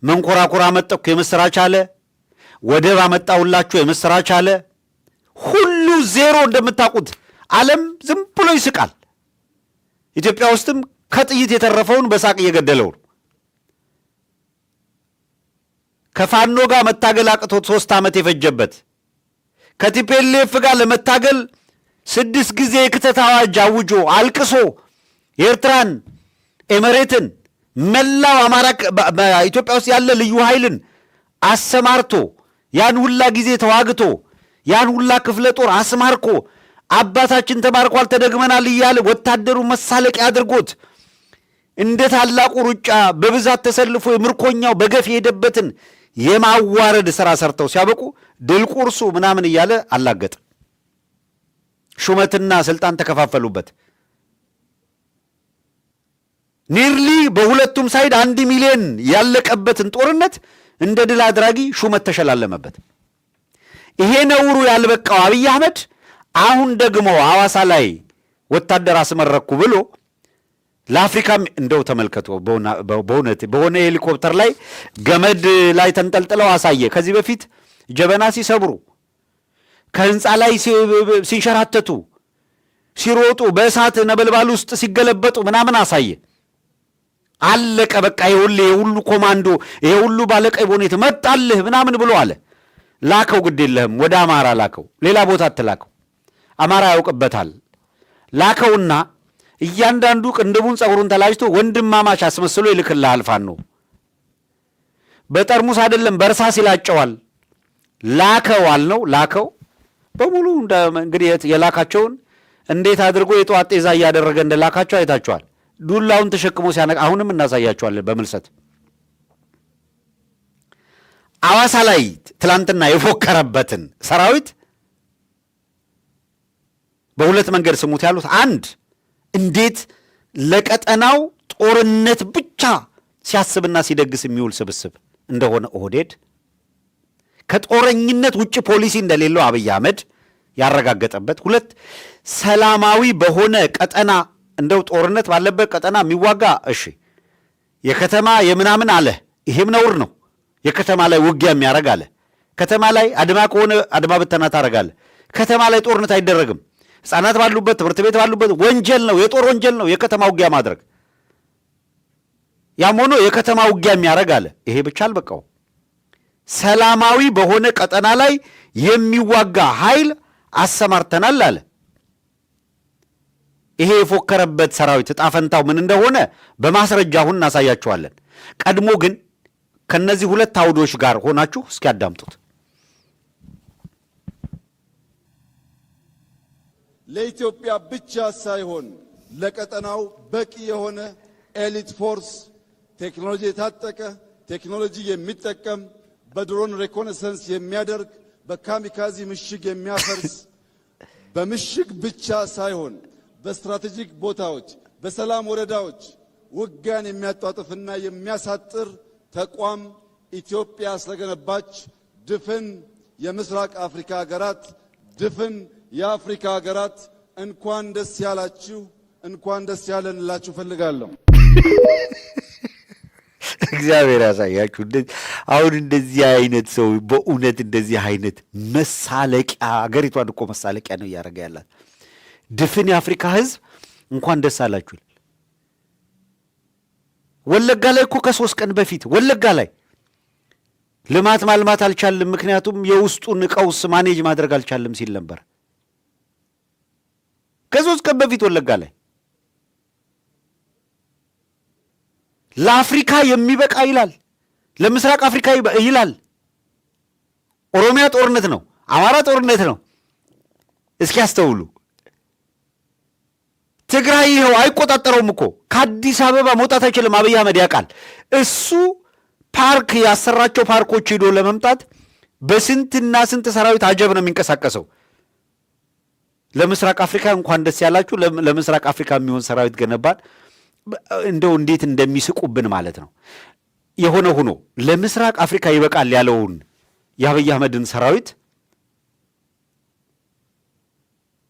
Speaker 2: መንኮራኩራ አመጣሁ የምስራች አለ። ወደብ አመጣሁላችሁ የምስራች አለ። ሁሉ ዜሮ። እንደምታውቁት ዓለም ዝም ብሎ ይስቃል። ኢትዮጵያ ውስጥም ከጥይት የተረፈውን በሳቅ እየገደለው ነው። ከፋኖ ጋር መታገል አቅቶት 3 ዓመት የፈጀበት ከቲፒኤልኤፍ ጋር ለመታገል 6 ጊዜ የክተት አዋጅ አውጆ አልቅሶ ኤርትራን፣ ኤምሬትን፣ መላው አማራ ኢትዮጵያ ውስጥ ያለ ልዩ ኃይልን አሰማርቶ ያን ሁላ ጊዜ ተዋግቶ ያን ሁላ ክፍለ ጦር አስማርኮ አባታችን ተማርኳል ተደግመናል እያለ ወታደሩ መሳለቂያ አድርጎት እንደ ታላቁ ሩጫ በብዛት ተሰልፎ የምርኮኛው በገፍ የሄደበትን የማዋረድ ሥራ ሰርተው ሲያበቁ ድል ቁርሱ ምናምን እያለ አላገጠ። ሹመትና ስልጣን ተከፋፈሉበት። ኒርሊ በሁለቱም ሳይድ 1 ሚሊዮን ያለቀበትን ጦርነት እንደ ድል አድራጊ ሹመት ተሸላለመበት። ይሄ ነውሩ ያልበቃው አብይ አህመድ አሁን ደግሞ ሐዋሳ ላይ ወታደር አስመረኩ ብሎ ለአፍሪካም እንደው ተመልከቱ። በእውነት በሆነ ሄሊኮፕተር ላይ ገመድ ላይ ተንጠልጥለው አሳየ። ከዚህ በፊት ጀበና ሲሰብሩ፣ ከህንፃ ላይ ሲንሸራተቱ፣ ሲሮጡ፣ በእሳት ነበልባል ውስጥ ሲገለበጡ ምናምን አሳየ። አለቀ በቃ። ይሄ ሁሉ ኮማንዶ፣ ይሄ ሁሉ ባለቀይ ቦኔት መጣልህ ምናምን ብሎ አለ። ላከው። ግድ የለህም ወደ አማራ ላከው፣ ሌላ ቦታ አትላከው፣ አማራ ያውቅበታል። ላከውና እያንዳንዱ ቅንድቡን ጸጉሩን ተላጭቶ ወንድማማች አስመስሎ ይልክልሃል። ፋኖ በጠርሙስ አይደለም በእርሳስ ይላጨዋል። ላከው አልነው። ላከው በሙሉ እንግዲህ የላካቸውን እንዴት አድርጎ የጠዋት ጤዛ እያደረገ እንደላካቸው አይታቸዋል። ዱላውን ተሸክሞ ሲያነቅ አሁንም እናሳያቸዋለን በምልሰት። ሐዋሳ ላይ ትላንትና የፎከረበትን ሰራዊት በሁለት መንገድ ስሙት ያሉት፣ አንድ እንዴት ለቀጠናው ጦርነት ብቻ ሲያስብና ሲደግስ የሚውል ስብስብ እንደሆነ ኦህዴድ፣ ከጦረኝነት ውጭ ፖሊሲ እንደሌለው አብይ አህመድ ያረጋገጠበት፣ ሁለት ሰላማዊ በሆነ ቀጠና እንደው ጦርነት ባለበት ቀጠና የሚዋጋ እሺ፣ የከተማ የምናምን አለ፣ ይሄም ነውር ነው። የከተማ ላይ ውጊያ የሚያደርግ አለ። ከተማ ላይ አድማ ከሆነ አድማ ብተና ታደርጋለ። ከተማ ላይ ጦርነት አይደረግም። ሕፃናት ባሉበት ትምህርት ቤት ባሉበት ወንጀል ነው፣ የጦር ወንጀል ነው የከተማ ውጊያ ማድረግ። ያም ሆኖ የከተማ ውጊያ የሚያደርግ አለ። ይሄ ብቻ አልበቃው፣ ሰላማዊ በሆነ ቀጠና ላይ የሚዋጋ ኃይል አሰማርተናል አለ። ይሄ የፎከረበት ሰራዊት ዕጣ ፈንታው ምን እንደሆነ በማስረጃ አሁን እናሳያችኋለን። ቀድሞ ግን ከነዚህ ሁለት አውዶች ጋር ሆናችሁ እስኪ ያዳምጡት።
Speaker 4: ለኢትዮጵያ ብቻ ሳይሆን ለቀጠናው በቂ የሆነ ኤሊት ፎርስ፣ ቴክኖሎጂ የታጠቀ ቴክኖሎጂ የሚጠቀም በድሮን ሬኮነሰንስ የሚያደርግ በካሚካዚ ምሽግ የሚያፈርስ በምሽግ ብቻ ሳይሆን በስትራቴጂክ ቦታዎች በሰላም ወረዳዎች ውጊያን የሚያጧጥፍና የሚያሳጥር ተቋም ኢትዮጵያ ስለገነባች ድፍን የምስራቅ አፍሪካ ሀገራት ድፍን የአፍሪካ ሀገራት እንኳን ደስ ያላችሁ፣ እንኳን ደስ ያለን እላችሁ ፈልጋለሁ።
Speaker 2: እግዚአብሔር ያሳያችሁ። አሁን እንደዚህ አይነት ሰው በእውነት እንደዚህ አይነት መሳለቂያ፣ ሀገሪቷን እኮ መሳለቂያ ነው እያደረገ ያላት። ድፍን የአፍሪካ ሕዝብ እንኳን ደስ አላችሁ። ወለጋ ላይ እኮ ከ3 ቀን በፊት ወለጋ ላይ ልማት ማልማት አልቻልም፣ ምክንያቱም የውስጡን ቀውስ ማኔጅ ማድረግ አልቻልም ሲል ነበር። ከ3 ቀን በፊት ወለጋ ላይ ለአፍሪካ የሚበቃ ይላል፣ ለምስራቅ አፍሪካ ይላል። ኦሮሚያ ጦርነት ነው፣ አማራ ጦርነት ነው። እስኪ ያስተውሉ። ትግራይ ይኸው አይቆጣጠረውም እኮ ከአዲስ አበባ መውጣት አይችልም። አብይ አህመድ ያውቃል። እሱ ፓርክ ያሰራቸው ፓርኮች ሄዶ ለመምጣት በስንትና ስንት ሰራዊት አጀብ ነው የሚንቀሳቀሰው። ለምስራቅ አፍሪካ እንኳን ደስ ያላችሁ፣ ለምስራቅ አፍሪካ የሚሆን ሰራዊት ገነባን። እንደው እንዴት እንደሚስቁብን ማለት ነው። የሆነ ሆኖ ለምስራቅ አፍሪካ ይበቃል ያለውን የአብይ አህመድን ሰራዊት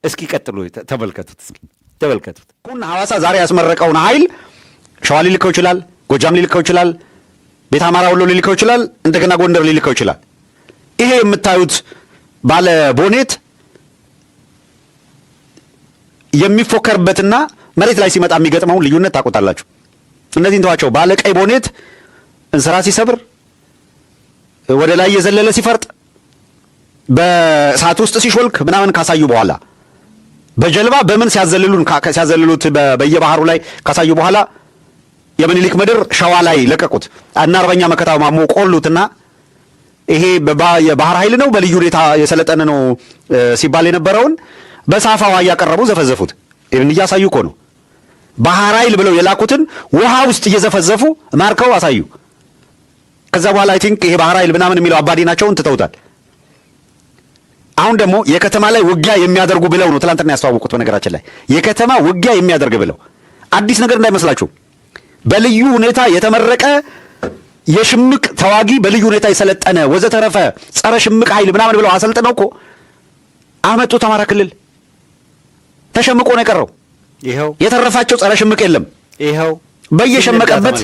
Speaker 2: እስኪ ቀጥሎ ተመልከቱት። አሁን ሐዋሳ ዛሬ ያስመረቀውን ኃይል ሸዋ ሊልከው ይችላል፣ ጎጃም ሊልከው ይችላል፣ ቤተ አማራ ወሎ ሊልከው ይችላል፣ እንደገና ጎንደር ሊልከው ይችላል። ይሄ የምታዩት ባለ ቦኔት የሚፎከርበትና መሬት ላይ ሲመጣ የሚገጥመውን ልዩነት ታውቁታላችሁ። እነዚህን ተዋቸው። ባለ ቀይ ቦኔት እንስራ ሲሰብር፣ ወደ ላይ የዘለለ ሲፈርጥ፣ በእሳት ውስጥ ሲሾልክ ምናምን ካሳዩ በኋላ በጀልባ በምን ሲያዘልሉት በየባህሩ ላይ ካሳዩ በኋላ የምኒልክ ምድር ሸዋ ላይ ለቀቁት እና አርበኛ መከታው ማሞ ቆሉትና ይሄ የባህር ኃይል ነው በልዩ ሁኔታ የሰለጠነ ነው ሲባል የነበረውን በሳፋዋ እያቀረቡ ዘፈዘፉት። ይህን እያሳዩ እኮ ነው። ባህር ኃይል ብለው የላኩትን ውሃ ውስጥ እየዘፈዘፉ ማርከው አሳዩ። ከዛ በኋላ አይ ቲንክ ይሄ ባህር ኃይል ምናምን የሚለው አባዲናቸውን ትተውታል። አሁን ደግሞ የከተማ ላይ ውጊያ የሚያደርጉ ብለው ነው ትላንትና ያስተዋወቁት። በነገራችን ላይ የከተማ ውጊያ የሚያደርግ ብለው አዲስ ነገር እንዳይመስላችሁ። በልዩ ሁኔታ የተመረቀ የሽምቅ ተዋጊ፣ በልዩ ሁኔታ የሰለጠነ ወዘተረፈ ጸረ ሽምቅ ኃይል ምናምን ብለው አሰልጥነው እኮ አመጡት። አማራ ክልል ተሸምቆ ነው የቀረው። ይኸው የተረፋቸው ጸረ ሽምቅ የለም። ይኸው በየሸመቀበት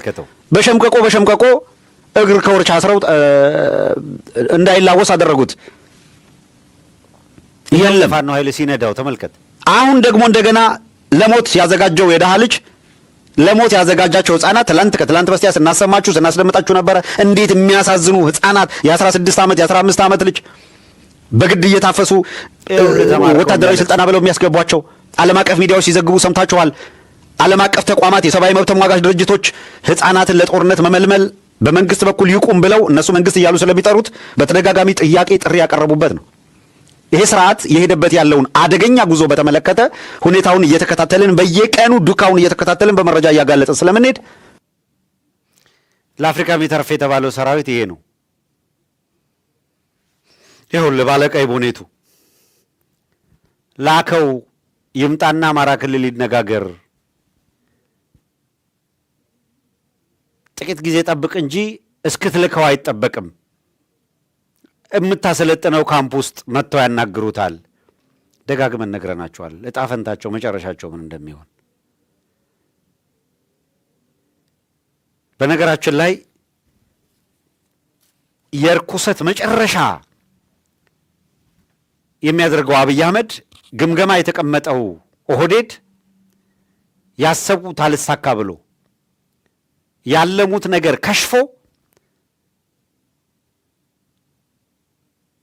Speaker 2: በሸምቀቆ እግር ከወርች አስረው እንዳይላወስ አደረጉት። የለም ፋኖ ኃይል ሲነዳው ተመልከት።
Speaker 1: አሁን ደግሞ እንደገና ለሞት ያዘጋጀው የደሃ ልጅ ለሞት ያዘጋጃቸው ህፃናት ከትላንት በስቲያ ስናስደምጣችሁ ነበረ። እንዴት የሚያሳዝኑ ህፃናት የ16 ዓመት የ15 ዓመት ልጅ በግድ እየታፈሱ ወታደራዊ ስልጠና ብለው የሚያስገቧቸው ዓለም አቀፍ ሚዲያዎች ሲዘግቡ ሰምታችኋል። ዓለም አቀፍ ተቋማት፣ የሰብአዊ መብት ተሟጋች ድርጅቶች ህፃናትን ለጦርነት መመልመል በመንግስት በኩል ይቁም ብለው እነሱ መንግስት እያሉ ስለሚጠሩት በተደጋጋሚ ጥሪ ያቀረቡበት ነው። ይሄ ስርዓት የሄደበት ያለውን አደገኛ ጉዞ በተመለከተ ሁኔታውን እየተከታተልን በየቀኑ ዱካውን እየተከታተልን በመረጃ እያጋለጥን ስለምንሄድ
Speaker 2: ለአፍሪካ የሚተርፍ የተባለው ሰራዊት ይሄ ነው። ይኸውልህ ባለቀይ ቦኔቱ ላከው ይምጣና አማራ ክልል ይነጋገር፣ ጥቂት ጊዜ ጠብቅ እንጂ እስክትልከው አይጠበቅም። የምታሰለጥነው ካምፕ ውስጥ መጥተው ያናግሩታል። ደጋግመን ነግረናቸዋል። እጣ ፈንታቸው መጨረሻቸው ምን እንደሚሆን። በነገራችን ላይ የርኩሰት መጨረሻ የሚያደርገው አብይ አህመድ ግምገማ የተቀመጠው ኦህዴድ ያሰቡት አልሳካ ብሎ ያለሙት ነገር ከሽፎ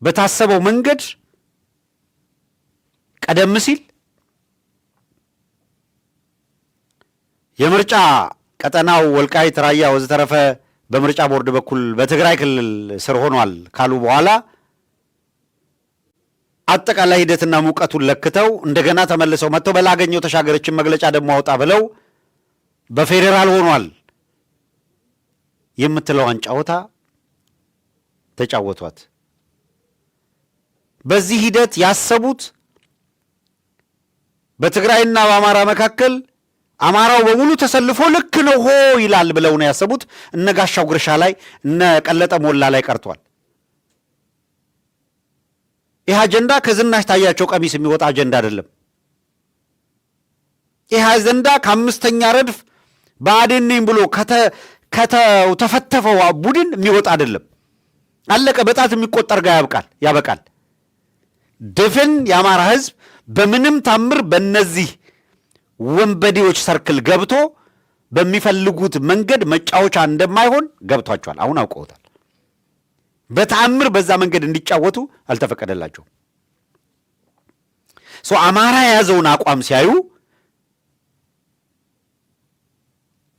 Speaker 2: በታሰበው መንገድ ቀደም ሲል የምርጫ ቀጠናው ወልቃይት፣ ራያ ወዘተረፈ በምርጫ ቦርድ በኩል በትግራይ ክልል ስር ሆኗል ካሉ በኋላ አጠቃላይ ሂደትና ሙቀቱን ለክተው እንደገና ተመልሰው መጥተው በላገኘው ተሻገረችን መግለጫ ደግሞ አውጣ ብለው በፌዴራል ሆኗል የምትለዋን ጨዋታ ተጫወቷት። በዚህ ሂደት ያሰቡት በትግራይና በአማራ መካከል አማራው በሙሉ ተሰልፎ ልክ ነው ሆ ይላል ብለው ነው ያሰቡት። እነ ጋሻው ግርሻ ላይ እነ ቀለጠ ሞላ ላይ ቀርቷል። ይህ አጀንዳ ከዝናሽ ታያቸው ቀሚስ የሚወጣ አጀንዳ አይደለም። ይህ አጀንዳ ከአምስተኛ ረድፍ ብአዴን ነኝ ብሎ ከተፈተፈው ቡድን የሚወጣ አይደለም። አለቀ። በጣት የሚቆጠር ጋር ያበቃል። ድፍን የአማራ ህዝብ በምንም ታምር በእነዚህ ወንበዴዎች ሰርክል ገብቶ በሚፈልጉት መንገድ መጫወቻ እንደማይሆን ገብቷቸዋል። አሁን አውቀውታል። በተአምር በዛ መንገድ እንዲጫወቱ አልተፈቀደላቸውም። አማራ የያዘውን አቋም ሲያዩ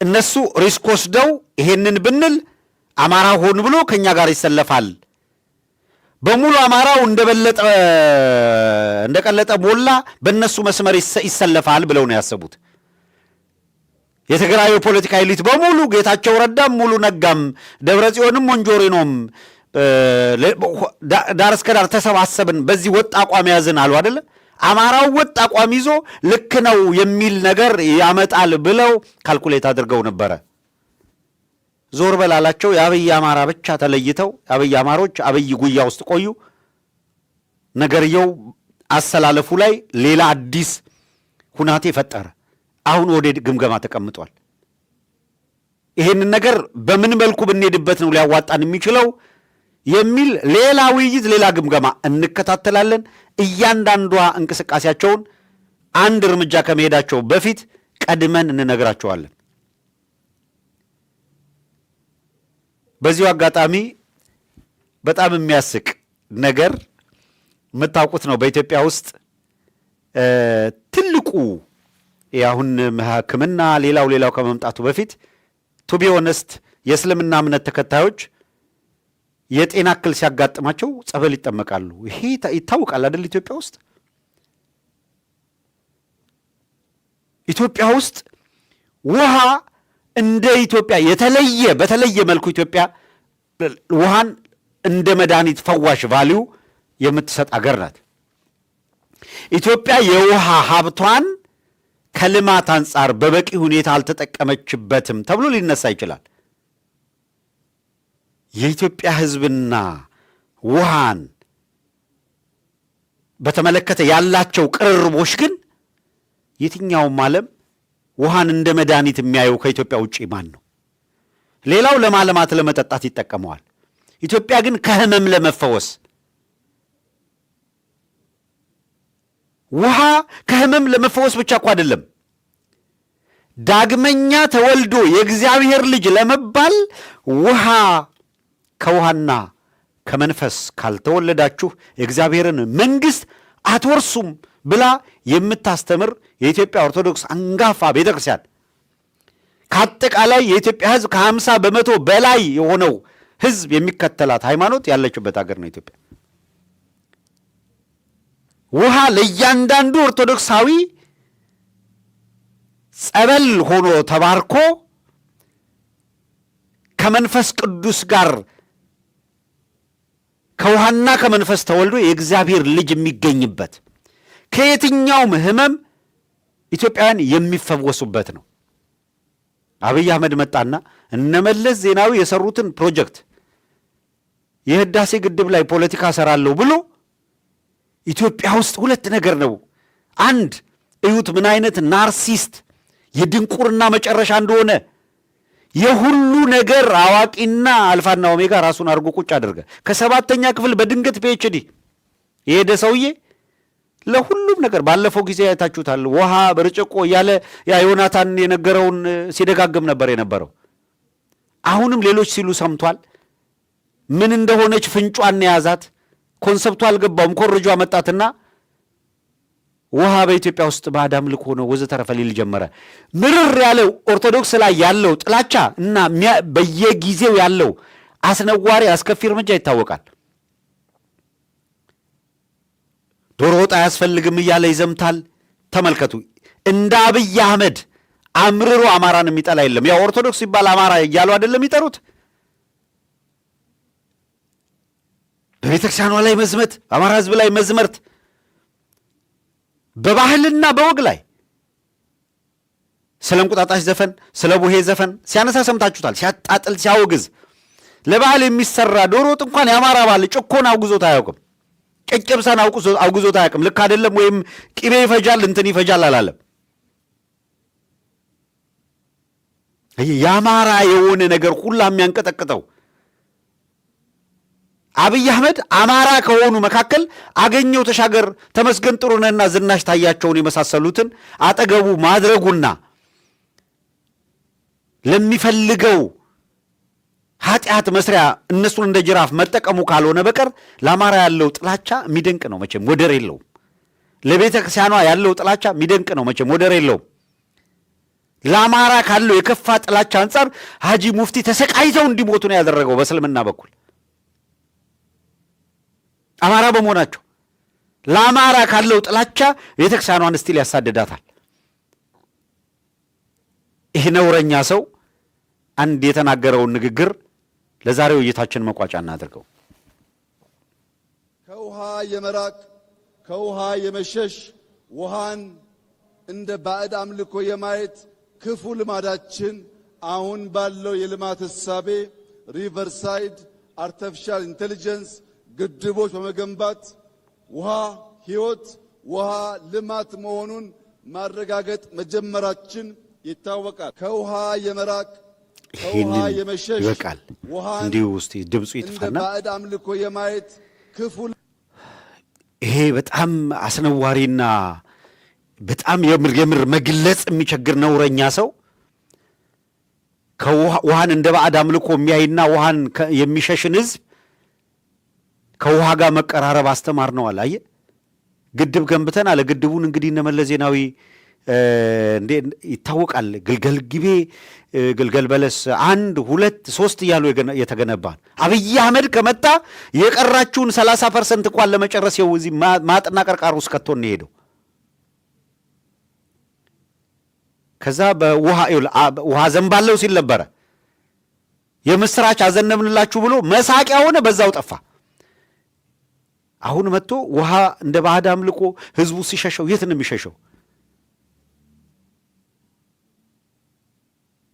Speaker 2: እነሱ ሪስክ ወስደው ይሄንን ብንል አማራ ሆን ብሎ ከኛ ጋር ይሰለፋል፣ በሙሉ አማራው እንደቀለጠ ሞላ በእነሱ መስመር ይሰለፋል ብለው ነው ያሰቡት። የትግራይ የፖለቲካ ኤሊት በሙሉ ጌታቸው ረዳም፣ ሙሉ ነጋም፣ ደብረጽዮንም፣ ሞንጆሪኖም ዳር እስከ ዳር ተሰባሰብን፣ በዚህ ወጥ አቋም ያዝን አሉ አይደለ? አማራው ወጥ አቋም ይዞ ልክ ነው የሚል ነገር ያመጣል ብለው ካልኩሌት አድርገው ነበረ። ዞር በላላቸው የአብይ አማራ ብቻ ተለይተው የአብይ አማሮች አብይ ጉያ ውስጥ ቆዩ። ነገርየው አሰላለፉ ላይ ሌላ አዲስ ሁናቴ ፈጠረ። አሁን ወደ ግምገማ ተቀምጧል። ይሄንን ነገር በምን መልኩ ብንሄድበት ነው ሊያዋጣን የሚችለው የሚል ሌላ ውይይት፣ ሌላ ግምገማ እንከታተላለን። እያንዳንዷ እንቅስቃሴያቸውን አንድ እርምጃ ከመሄዳቸው በፊት ቀድመን እንነግራቸዋለን። በዚሁ አጋጣሚ በጣም የሚያስቅ ነገር የምታውቁት ነው። በኢትዮጵያ ውስጥ ትልቁ አሁን ሕክምና ሌላው ከመምጣቱ በፊት ቱ ቢ ኦነስት የእስልምና እምነት ተከታዮች የጤና እክል ሲያጋጥማቸው ጸበል ይጠመቃሉ። ይሄ ይታወቃል አይደል? ኢትዮጵያ ውስጥ ውሃ እንደ ኢትዮጵያ በተለየ መልኩ ኢትዮጵያ ውሃን እንደ መድኃኒት ፈዋሽ ቫልዩ የምትሰጥ አገር ናት። ኢትዮጵያ የውሃ ሀብቷን ከልማት አንጻር በበቂ ሁኔታ አልተጠቀመችበትም ተብሎ ሊነሳ ይችላል። የኢትዮጵያ ሕዝብና ውሃን በተመለከተ ያላቸው ቅርርቦች ግን የትኛውም ዓለም ውሃን እንደ መድኃኒት የሚያየው ከኢትዮጵያ ውጪ ማን ነው? ሌላው ለማልማት ለመጠጣት ይጠቀመዋል። ኢትዮጵያ ግን ከህመም ለመፈወስ ውሃ ከህመም ለመፈወስ ብቻ እኮ አይደለም፣ ዳግመኛ ተወልዶ የእግዚአብሔር ልጅ ለመባል ውሃ ከውሃና ከመንፈስ ካልተወለዳችሁ የእግዚአብሔርን መንግሥት አትወርሱም ብላ የምታስተምር የኢትዮጵያ ኦርቶዶክስ አንጋፋ ቤተ ክርስቲያን ከአጠቃላይ የኢትዮጵያ ሕዝብ ከ50 በመቶ በላይ የሆነው ሕዝብ የሚከተላት ሃይማኖት ያለችበት ሀገር ነው ኢትዮጵያ። ውሃ ለእያንዳንዱ ኦርቶዶክሳዊ ጸበል ሆኖ ተባርኮ ከመንፈስ ቅዱስ ጋር ከውሃና ከመንፈስ ተወልዶ የእግዚአብሔር ልጅ የሚገኝበት ከየትኛውም ህመም ኢትዮጵያውያን የሚፈወሱበት ነው። አብይ አህመድ መጣና እነመለስ ዜናዊ የሰሩትን ፕሮጀክት የህዳሴ ግድብ ላይ ፖለቲካ ሰራለሁ ብሎ ኢትዮጵያ ውስጥ ሁለት ነገር ነው። አንድ እዩት ምን አይነት ናርሲስት የድንቁርና መጨረሻ እንደሆነ። የሁሉ ነገር አዋቂና አልፋና ኦሜጋ ራሱን አድርጎ ቁጭ አድርገ ከ7ኛ ክፍል በድንገት ፒኤችዲ የሄደ ሰውዬ ለሁሉም ነገር ባለፈው ጊዜ አይታችሁታል። ውሃ በርጭቆ እያለ ያ ዮናታን የነገረውን ሲደጋግም ነበር የነበረው። አሁንም ሌሎች ሲሉ ሰምቷል። ምን እንደሆነች ፍንጯን የያዛት ኮንሰፕቱ አልገባውም። ኮርጇ መጣትና ውሃ በኢትዮጵያ ውስጥ ባዕድ አምልኮ ነው ወዘተረፈ ሊል ጀመረ። ምርር ያለው ኦርቶዶክስ ላይ ያለው ጥላቻ እና በየጊዜው ያለው አስነዋሪ አስከፊ እርምጃ ይታወቃል። ዶሮ ወጥ አያስፈልግም እያለ ይዘምታል። ተመልከቱ፣ እንደ አብይ አህመድ አምርሮ አማራን የሚጠላ የለም። ያው ኦርቶዶክስ ሲባል አማራ እያሉ አይደለም የሚጠሩት። በቤተክርስቲያኗ ላይ መዝመት፣ በአማራ ህዝብ ላይ መዝመርት፣ በባህልና በወግ ላይ ስለ እንቁጣጣሽ ዘፈን፣ ስለ ቡሄ ዘፈን ሲያነሳ ሰምታችሁታል። ሲያጣጥል፣ ሲያወግዝ ለባህል የሚሰራ ዶሮ ወጥ እንኳን የአማራ ባህል ጭኮን አውግዞት አያውቅም። ጨጨብሳን አውግዞት አያውቅም። ልክ አይደለም ወይም ቅቤ ይፈጃል እንትን ይፈጃል አላለም። የአማራ የሆነ ነገር ሁላ የሚያንቀጠቅጠው አብይ አህመድ አማራ ከሆኑ መካከል አገኘው ተሻገር፣ ተመስገን ጥሩነህና ዝናሽ ታያቸውን የመሳሰሉትን አጠገቡ ማድረጉና ለሚፈልገው ኃጢአት መስሪያ እነሱን እንደ ጅራፍ መጠቀሙ ካልሆነ በቀር ለአማራ ያለው ጥላቻ የሚደንቅ ነው፣ መቼም ወደር የለውም። ለቤተ ክርስቲያኗ ያለው ጥላቻ የሚደንቅ ነው፣ መቼም ወደር የለውም። ለአማራ ካለው የከፋ ጥላቻ አንጻር ሀጂ ሙፍቲ ተሰቃይተው እንዲሞቱ ነው ያደረገው በእስልምና በኩል አማራ በመሆናቸው። ለአማራ ካለው ጥላቻ ቤተ ክርስቲያኗን ስቲል ያሳድዳታል። ይህ ነውረኛ ሰው አንድ የተናገረውን ንግግር ለዛሬው ውይይታችን መቋጫ እናድርገው።
Speaker 4: ከውሃ የመራቅ ከውሃ የመሸሽ ውሃን እንደ ባዕድ አምልኮ የማየት ክፉ ልማዳችን አሁን ባለው የልማት እሳቤ ሪቨርሳይድ አርቲፊሻል ኢንቴሊጀንስ ግድቦች በመገንባት ውሃ ሕይወት፣ ውሃ ልማት መሆኑን ማረጋገጥ መጀመራችን ይታወቃል። ከውሃ የመራቅ ከውሃ የመሸሽ
Speaker 2: ይበቃል። እንዲሁ ውስጥ ድምፁ ይጥፋና
Speaker 4: እንደ ባዕድ አምልኮ የማየት ክፉ
Speaker 2: ይሄ በጣም አስነዋሪና በጣም የምር መግለጽ የሚቸግር ነውረኛ ሰው ውሃን እንደ ባዕድ አምልኮ የሚያይና ውሃን የሚሸሽን ሕዝብ ከውሃ ጋር መቀራረብ አስተማር ነው አለ። አየህ ግድብ ገንብተን አለ። ግድቡን እንግዲህ እነ መለስ ዜናዊ እንዴ ይታወቃል። ግልገል ጊቤ፣ ግልገል በለስ 1 2 3 እያሉ የተገነባ አብይ አህመድ ከመጣ የቀራችውን 30% እንኳን ለመጨረስ ይኸው እዚህ ማጥና ቀርቃር ውስጥ ከቶ ነው ሄደው። ከዛ በውሃ ዘንባለው ሲል ነበረ። የምስራች አዘነብንላችሁ ብሎ መሳቂያ ሆነ፣ በዛው ጠፋ። አሁን መጥቶ ውሃ እንደ ባዕድ አምልኮ ህዝቡ ሲሸሸው የት ነው የሚሸሸው?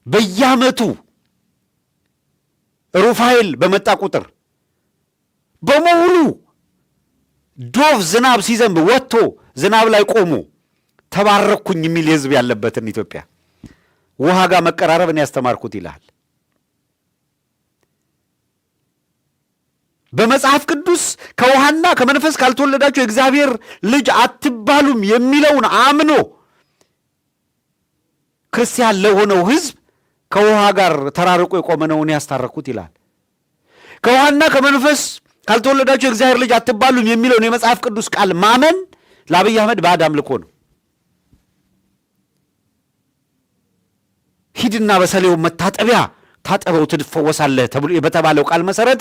Speaker 2: በየዓመቱ ሩፋኤል በመጣ ቁጥር በሙሉ ዶፍ ዝናብ ሲዘንብ ወጥቶ ዝናብ ላይ ቆሞ ተባረኩኝ የሚል ህዝብ ያለበትን ኢትዮጵያ ውሃ ጋር መቀራረብን ያስተማርኩት ይልሃል። በመጽሐፍ ቅዱስ ከውሃና ከመንፈስ ካልተወለዳችሁ የእግዚአብሔር ልጅ አትባሉም የሚለውን አምኖ ክርስቲያን ለሆነው ህዝብ ከውሃ ጋር ተራርቆ የቆመ ነውን ያስታረኩት ይላል። ከውሃና ከመንፈስ ካልተወለዳችሁ የእግዚአብሔር ልጅ አትባሉም የሚለውን የመጽሐፍ ቅዱስ ቃል ማመን ለአብይ አህመድ ባዕድ አምልኮ ነው። ሂድና በሰሌው መታጠቢያ ታጠበው ትፈወሳለህ ተብሎ በተባለው ቃል መሰረት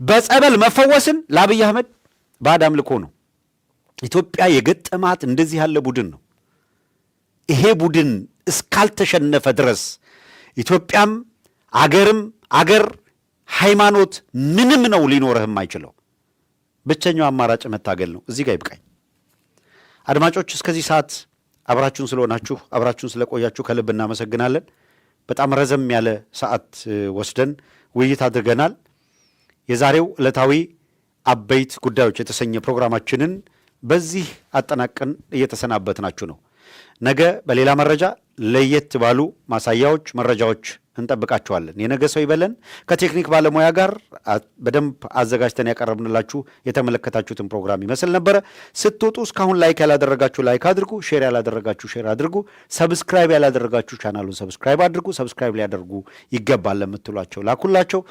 Speaker 2: በጸበል መፈወስን ለአብይ አህመድ ባዕድ አምልኮ ነው። ኢትዮጵያ የገጠማት እንደዚህ ያለ ቡድን ነው። ይሄ ቡድን እስካልተሸነፈ ድረስ ኢትዮጵያም አገር ሃይማኖት ምንም ነው ሊኖርህም አይችለው። ብቸኛው አማራጭ መታገል ነው። እዚህ ጋር ይብቃኝ። አድማጮች እስከዚህ ሰዓት አብራችሁን ስለሆናችሁ አብራችሁን ስለቆያችሁ ከልብ እናመሰግናለን። በጣም ረዘም ያለ ሰዓት ወስደን ውይይት አድርገናል። የዛሬው ዕለታዊ አበይት ጉዳዮች የተሰኘ ፕሮግራማችንን በዚህ አጠናቀን እየተሰናበትናችሁ ነው። ነገ በሌላ መረጃ ለየት ባሉ ማሳያዎች፣ መረጃዎች እንጠብቃችኋለን። የነገ ሰው ይበለን። ከቴክኒክ ባለሙያ ጋር በደንብ አዘጋጅተን ያቀረብንላችሁ የተመለከታችሁትን ፕሮግራም ይመስል ነበረ። ስትወጡ እስካሁን ላይክ ያላደረጋችሁ ላይክ አድርጉ፣ ሼር ያላደረጋችሁ ሼር አድርጉ፣ ሰብስክራይብ ያላደረጋችሁ ቻናሉን ሰብስክራይብ አድርጉ። ሰብስክራይብ ሊያደርጉ ይገባል ለምትሏቸው ላኩላቸው።